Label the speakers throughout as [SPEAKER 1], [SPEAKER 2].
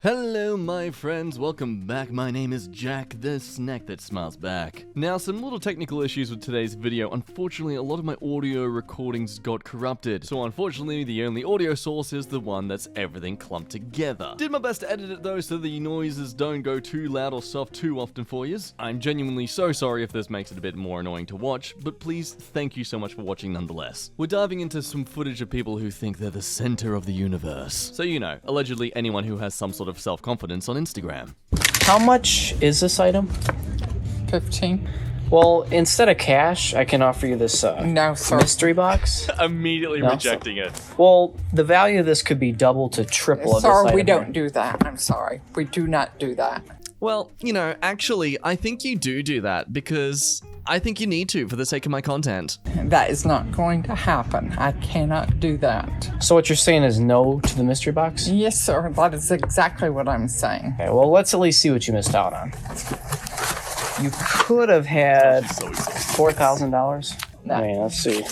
[SPEAKER 1] Hello my friends, welcome back. My name is Jack, the snack that smiles back. Now, some little technical issues with today's video. Unfortunately, a lot of my audio recordings got corrupted. So unfortunately, the only audio source is the one that's everything clumped together. Did my best to edit it though, so the noises don't go too loud or soft too often for yous. I'm genuinely so sorry if this makes it a bit more annoying to watch, but please, thank you so much for watching nonetheless. We're diving into some footage of people who think they're the center of the universe. So you know, allegedly anyone who has some sort of self-confidence on Instagram.
[SPEAKER 2] How much is this item?
[SPEAKER 3] 15.
[SPEAKER 2] Well, instead of cash, I can offer you this
[SPEAKER 3] No, sir.
[SPEAKER 2] mystery box.
[SPEAKER 1] Immediately
[SPEAKER 2] No,
[SPEAKER 1] rejecting it.
[SPEAKER 2] Well, the value of this could be double to triple of this
[SPEAKER 3] Sir,
[SPEAKER 2] item.
[SPEAKER 3] we don't do that. I'm sorry. We do not do that.
[SPEAKER 1] Well, you know, actually, I think you do that because I think you need to for the sake of my content.
[SPEAKER 3] That is not going to happen. I cannot do that.
[SPEAKER 2] So what you're saying is no to the mystery box?
[SPEAKER 3] Yes, sir. That is exactly what I'm saying.
[SPEAKER 2] Okay, well, let's at least see what you missed out on. You could have had $4,000.
[SPEAKER 3] No.
[SPEAKER 2] I mean, let's see.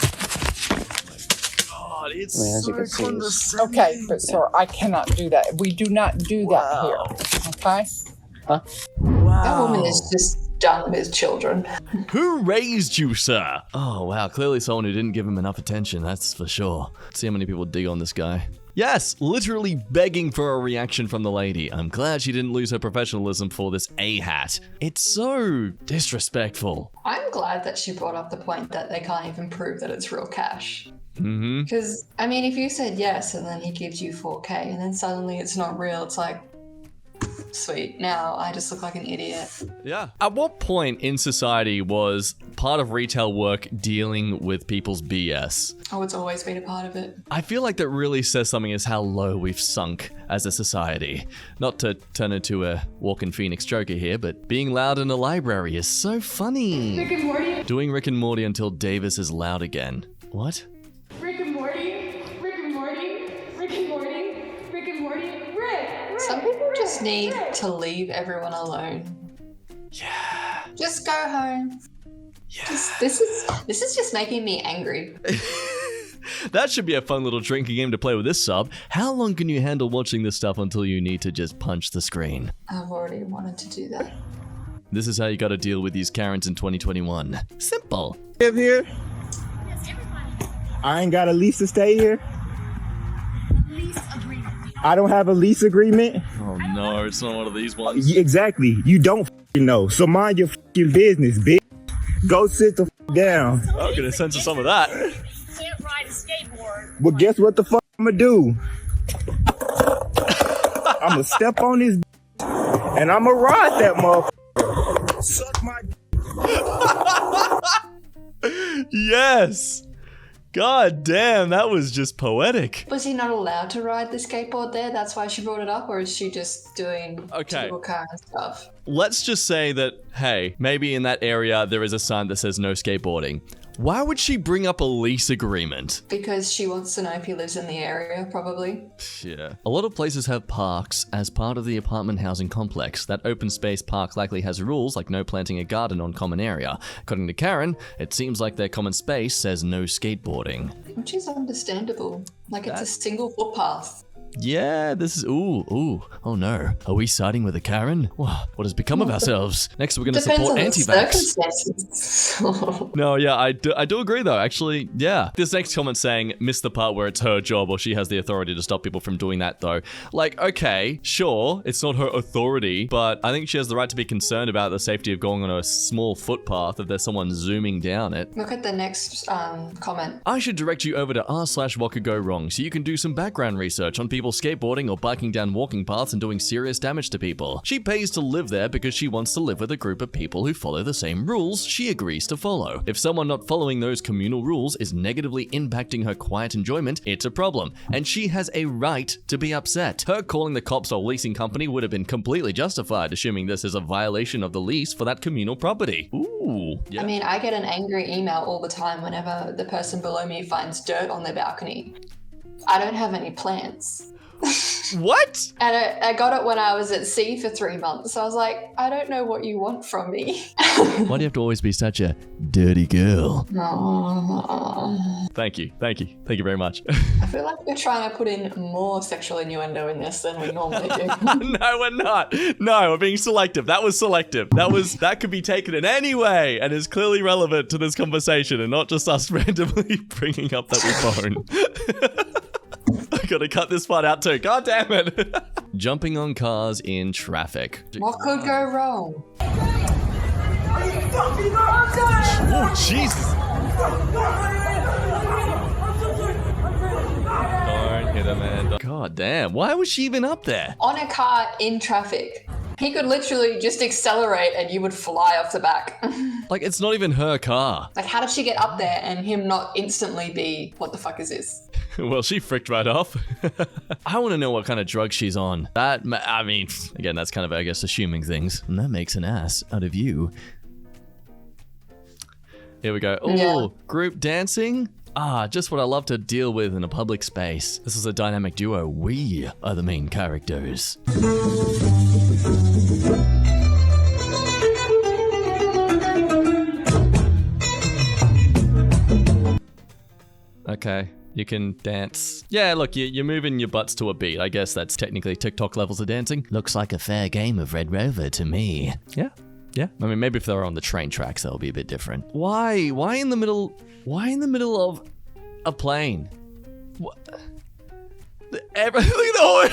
[SPEAKER 1] God, it's
[SPEAKER 2] I mean, as you can see, it's-
[SPEAKER 3] Okay, but sir, I cannot do that. We do not do that here. Okay?
[SPEAKER 4] That woman is just done with children.
[SPEAKER 1] Who raised you, sir? Oh, wow. Clearly someone who didn't give him enough attention, that's for sure. Let's see how many people dig on this guy. Yes, literally begging for a reaction from the lady. I'm glad she didn't lose her professionalism for this A-hat. It's so disrespectful.
[SPEAKER 4] I'm glad that she brought up the point that they can't even prove that it's real cash.
[SPEAKER 1] Mm-hmm.
[SPEAKER 4] Because, I mean, if you said yes and then he gives you 4K and then suddenly it's not real, it's like, sweet, now I just look like an idiot.
[SPEAKER 1] Yeah. At what point in society was part of retail work dealing with people's BS?
[SPEAKER 4] Oh, it's always been a part of it.
[SPEAKER 1] I feel like that really says something as how low we've sunk as a society. Not to turn into a walking Phoenix Joker here, but being loud in a library is so funny.
[SPEAKER 5] Rick and Morty.
[SPEAKER 1] Doing Rick and Morty until Davis is loud again. What?
[SPEAKER 5] Rick and Morty. Rick and Morty. Rick and Morty. Rick and Morty. Rick.
[SPEAKER 4] Some people just need to leave everyone alone.
[SPEAKER 1] Yeah.
[SPEAKER 4] Just go home.
[SPEAKER 1] Yeah.
[SPEAKER 4] This is just making me angry.
[SPEAKER 1] That should be a fun little drinking game to play with this sub. How long can you handle watching this stuff until you need to just punch the screen?
[SPEAKER 4] I've already wanted to do that.
[SPEAKER 1] This is how you gotta deal with these Karens in 2021. Simple.
[SPEAKER 6] Live here? I ain't got a lease to stay here. I don't have a lease agreement.
[SPEAKER 1] Oh no, it's not one of these ones.
[SPEAKER 6] Exactly. You don't f***ing know. So mind your f***ing business, bitch. Go sit the f*** down.
[SPEAKER 1] I'm gonna censor some of that.
[SPEAKER 5] Can't ride a skateboard.
[SPEAKER 6] Well, guess what the f*** I'ma do? I'ma step on this and I'ma ride that motherfucker. Suck my
[SPEAKER 1] Yes! God damn, that was just poetic.
[SPEAKER 4] Was he not allowed to ride the skateboard there? That's why she brought it up? Or is she just doing typical car and stuff?
[SPEAKER 1] Let's just say that, hey, maybe in that area there is a sign that says no skateboarding. Why would she bring up a lease agreement?
[SPEAKER 4] Because she wants to know if he lives in the area, probably.
[SPEAKER 1] Yeah. A lot of places have parks as part of the apartment housing complex. That open space park likely has rules like no planting a garden on common area. According to Karen, it seems like their common space says no skateboarding.
[SPEAKER 4] Which is understandable. Like, it's a single footpath.
[SPEAKER 1] Yeah, this is, ooh, oh no. Are we siding with a Karen? What has become of ourselves? Next we're gonna
[SPEAKER 4] Depends
[SPEAKER 1] support
[SPEAKER 4] on the
[SPEAKER 1] anti-vax.
[SPEAKER 4] circumstances.
[SPEAKER 1] No, yeah, I do agree though, actually, yeah. This next comment saying, missed the part where it's her job or she has the authority to stop people from doing that though. Like, okay, sure, it's not her authority, but I think she has the right to be concerned about the safety of going on a small footpath if there's someone zooming down it.
[SPEAKER 4] Look at the next comment.
[SPEAKER 1] I should direct you over to r/what could go wrong so you can do some background research on people skateboarding or biking down walking paths and doing serious damage to people. She pays to live there because she wants to live with a group of people who follow the same rules she agrees to follow. If someone not following those communal rules is negatively impacting her quiet enjoyment, it's a problem, and she has a right to be upset. Her calling the cops or leasing company would have been completely justified, assuming this is a violation of the lease for that communal property. Ooh. Yeah.
[SPEAKER 4] I mean, I get an angry email all the time whenever the person below me finds dirt on their balcony. I don't have any plants.
[SPEAKER 1] What?
[SPEAKER 4] And I got it when I was at sea for 3 months. So I was like, I don't know what you want from me.
[SPEAKER 1] Why do you have to always be such a dirty girl?
[SPEAKER 4] No.
[SPEAKER 1] Thank you. Thank you. Thank you very much.
[SPEAKER 4] I feel like we're trying to put in more sexual innuendo in this than we normally do.
[SPEAKER 1] No, we're not. No, we're being selective. That was selective. That could be taken in any way and is clearly relevant to this conversation and not just us randomly bringing up that we phone. I gotta cut this part out too. God damn it. Jumping on cars in traffic.
[SPEAKER 4] What could go wrong?
[SPEAKER 1] Oh, Jesus. Don't hit her, man. God damn. Why was she even up there?
[SPEAKER 4] On a car in traffic. He could literally just accelerate and you would fly off the back.
[SPEAKER 1] Like, it's not even her car.
[SPEAKER 4] Like, how did she get up there and him not instantly be, what the fuck is this?
[SPEAKER 1] Well, she fricked right off. I want to know what kind of drug she's on. That, I mean, again, that's kind of, I guess, assuming things. And that makes an ass out of you. Here we go. Oh,
[SPEAKER 4] Yeah.
[SPEAKER 1] Group dancing? Ah, just what I love to deal with in a public space. This is a dynamic duo. We are the main characters. Okay, you can dance. Yeah, look, you're moving your butts to a beat. I guess that's technically TikTok levels of dancing. Looks like a fair game of Red Rover to me. Yeah. Yeah, I mean, maybe if they're on the train tracks, that'll be a bit different. Why? Why in the middle of a plane? What? Look at the horn.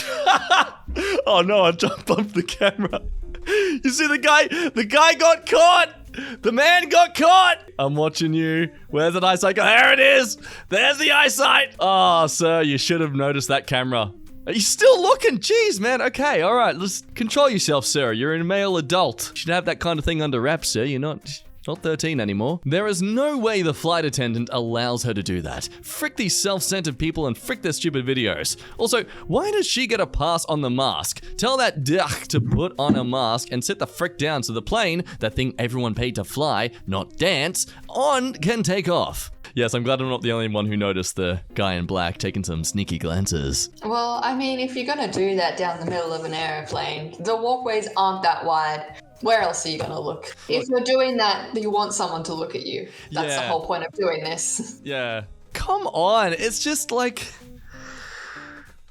[SPEAKER 1] Oh no, I bumped the camera. You see the guy got caught. The man got caught. I'm watching you. Where's the eyesight? There it is. There's the eyesight. Oh, sir, you should have noticed that camera. Are you still looking? Jeez, man. Okay, all right. Let's control yourself, sir. You're a male adult. You should have that kind of thing under wraps, sir. You're not 13 anymore. There is no way the flight attendant allows her to do that. Frick these self-centered people and frick their stupid videos. Also, why does she get a pass on the mask? Tell that duck to put on a mask and sit the frick down so the plane, that thing everyone paid to fly, not dance, on can take off. Yes, I'm glad I'm not the only one who noticed the guy in black taking some sneaky glances.
[SPEAKER 4] Well, I mean, if you're gonna do that down the middle of an airplane, the walkways aren't that wide. Where else are you gonna look? If you're doing that, you want someone to look at you. That's the
[SPEAKER 1] Yeah.
[SPEAKER 4] whole point of doing this.
[SPEAKER 1] Yeah. Come on, it's just like...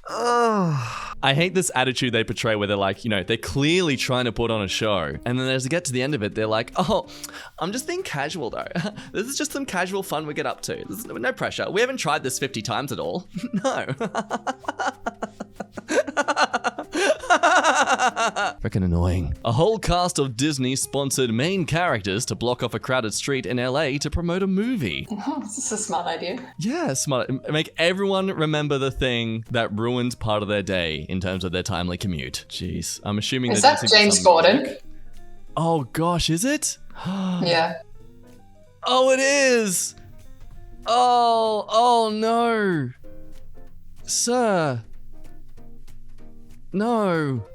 [SPEAKER 1] I hate this attitude they portray where they're like, you know, they're clearly trying to put on a show. And then as they get to the end of it, they're like, oh, I'm just being casual though. This is just some casual fun we get up to. There's no pressure. We haven't tried this 50 times at all. No. Freaking annoying. A whole cast of Disney-sponsored main characters to block off a crowded street in LA to promote a movie.
[SPEAKER 4] This is a smart idea.
[SPEAKER 1] Yeah, smart. Make everyone remember the thing that ruined part of their day in terms of their timely commute. Jeez, I'm assuming
[SPEAKER 4] Is
[SPEAKER 1] they're
[SPEAKER 4] that
[SPEAKER 1] dancing to
[SPEAKER 4] James
[SPEAKER 1] some
[SPEAKER 4] Gordon?
[SPEAKER 1] music. Oh gosh, is it?
[SPEAKER 4] Yeah.
[SPEAKER 1] Oh, it is. Oh no, sir. No.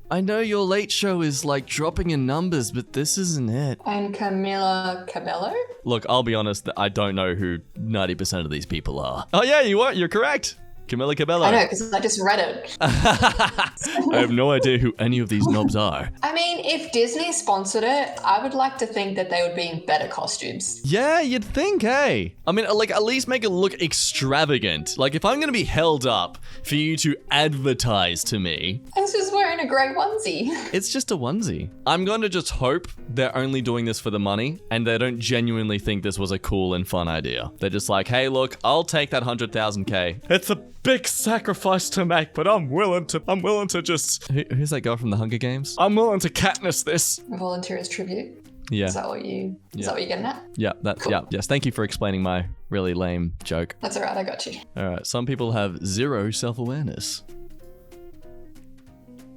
[SPEAKER 1] I know your late show is like dropping in numbers, but this isn't it.
[SPEAKER 4] And Camila Cabello?
[SPEAKER 1] Look, I'll be honest, I don't know who 90% of these people are. Oh yeah, you are. You're correct. Camila Cabello.
[SPEAKER 4] I know, because I just read it.
[SPEAKER 1] I have no idea who any of these knobs are.
[SPEAKER 4] I mean, if Disney sponsored it, I would like to think that they would be in better costumes.
[SPEAKER 1] Yeah, you'd think, hey? I mean, like, at least make it look extravagant. Like, if I'm gonna be held up for you to advertise to me...
[SPEAKER 4] He's just wearing a grey onesie.
[SPEAKER 1] It's just a onesie. I'm going to just hope they're only doing this for the money and they don't genuinely think this was a cool and fun idea. They're just like, hey, look, I'll take that 100,000K. It's a big sacrifice to make, but I'm willing to just... Who's that girl from the Hunger Games? I'm willing to Katniss this.
[SPEAKER 4] Volunteer as tribute.
[SPEAKER 1] Yeah.
[SPEAKER 4] Is that what you're getting at?
[SPEAKER 1] Yeah,
[SPEAKER 4] Cool.
[SPEAKER 1] yeah, yes. Thank you for explaining my really lame joke.
[SPEAKER 4] That's alright, I got you.
[SPEAKER 1] All right, some people have zero self-awareness.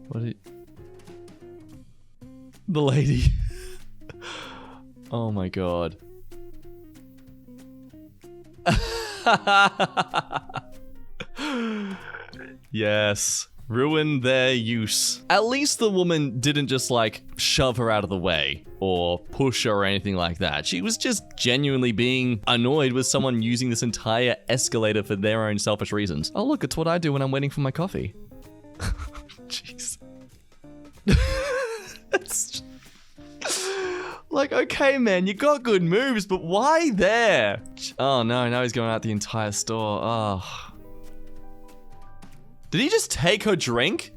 [SPEAKER 1] What are you... The lady. Oh my god. Yes. Ruin their use. At least the woman didn't just like shove her out of the way or push her or anything like that. She was just genuinely being annoyed with someone using this entire escalator for their own selfish reasons. Oh look, it's what I do when I'm waiting for my coffee. Jeez. It's like, okay, man, you got good moves, but why there? Oh no, now he's going out the entire store. Oh. Did he just take her drink?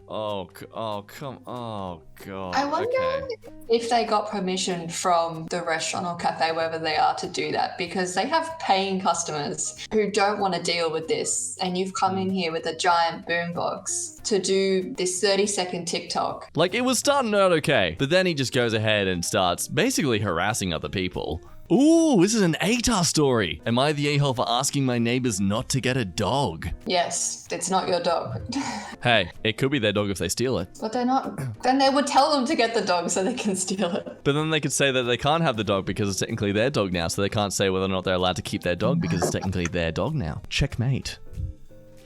[SPEAKER 1] Oh, come, oh, God.
[SPEAKER 4] I wonder
[SPEAKER 1] okay.
[SPEAKER 4] if they got permission from the restaurant or cafe, wherever they are, to do that, because they have paying customers who don't want to deal with this, and you've come in here with a giant boombox to do this 30-second TikTok.
[SPEAKER 1] Like, it was starting out okay, but then he just goes ahead and starts basically harassing other people. Ooh, this is an Atar story. Am I the a-hole for asking my neighbors not to get a dog?
[SPEAKER 4] Yes, it's not your dog.
[SPEAKER 1] Hey, it could be their dog if they steal it.
[SPEAKER 4] But they're not. Then they would tell them to get the dog so they can steal it.
[SPEAKER 1] But then they could say that they can't have the dog because it's technically their dog now, so they can't say whether or not they're allowed to keep their dog because it's technically their dog now. Checkmate.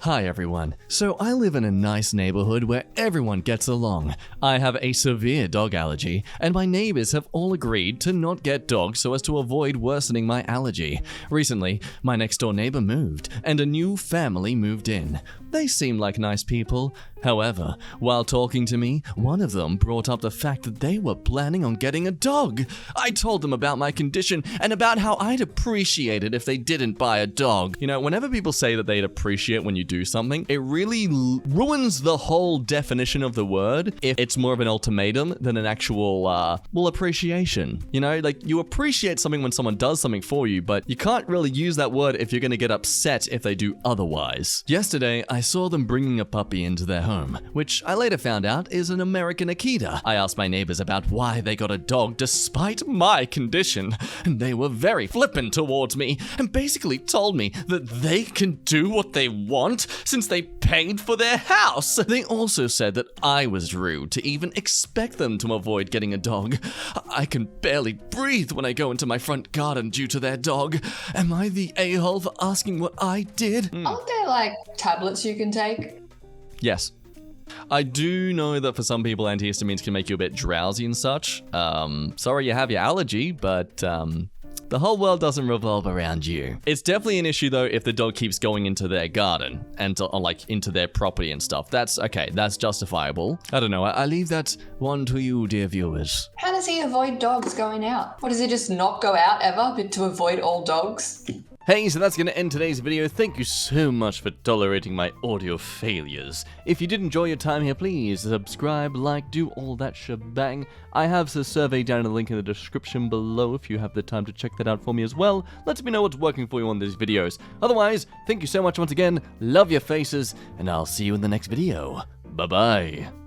[SPEAKER 1] Hi everyone. So I live in a nice neighborhood where everyone gets along. I have a severe dog allergy, and my neighbors have all agreed to not get dogs so as to avoid worsening my allergy. Recently, my next door neighbor moved, and a new family moved in. They seem like nice people. However, while talking to me, one of them brought up the fact that they were planning on getting a dog. I told them about my condition and about how I'd appreciate it if they didn't buy a dog. You know, whenever people say that they'd appreciate when you do something, it really ruins the whole definition of the word if it's more of an ultimatum than an actual, appreciation. You know, like, you appreciate something when someone does something for you, but you can't really use that word if you're gonna get upset if they do otherwise. Yesterday, I saw them bringing a puppy into their home, which I later found out is an American Akita. I asked my neighbors about why they got a dog despite my condition, and they were very flippant towards me and basically told me that they can do what they want since they paid for their house. They also said that I was rude to even expect them to avoid getting a dog. I can barely breathe when I go into my front garden due to their dog. Am I the a-hole for asking what I did?
[SPEAKER 4] Aren't there like tablets you can take?
[SPEAKER 1] Yes. I do know that for some people, antihistamines can make you a bit drowsy and such. Sorry you have your allergy, but the whole world doesn't revolve around you. It's definitely an issue though if the dog keeps going into their garden and like into their property and stuff. That's okay, that's justifiable. I don't know, I leave that one to you, dear viewers.
[SPEAKER 4] How does he avoid dogs going out? What, does he just not go out ever to avoid all dogs?
[SPEAKER 1] Hey, so that's going to end today's video. Thank you so much for tolerating my audio failures. If you did enjoy your time here, please subscribe, like, do all that shebang. I have a survey down in the link in the description below if you have the time to check that out for me as well. Let me know what's working for you on these videos. Otherwise, thank you so much once again, love your faces, and I'll see you in the next video. Bye-bye.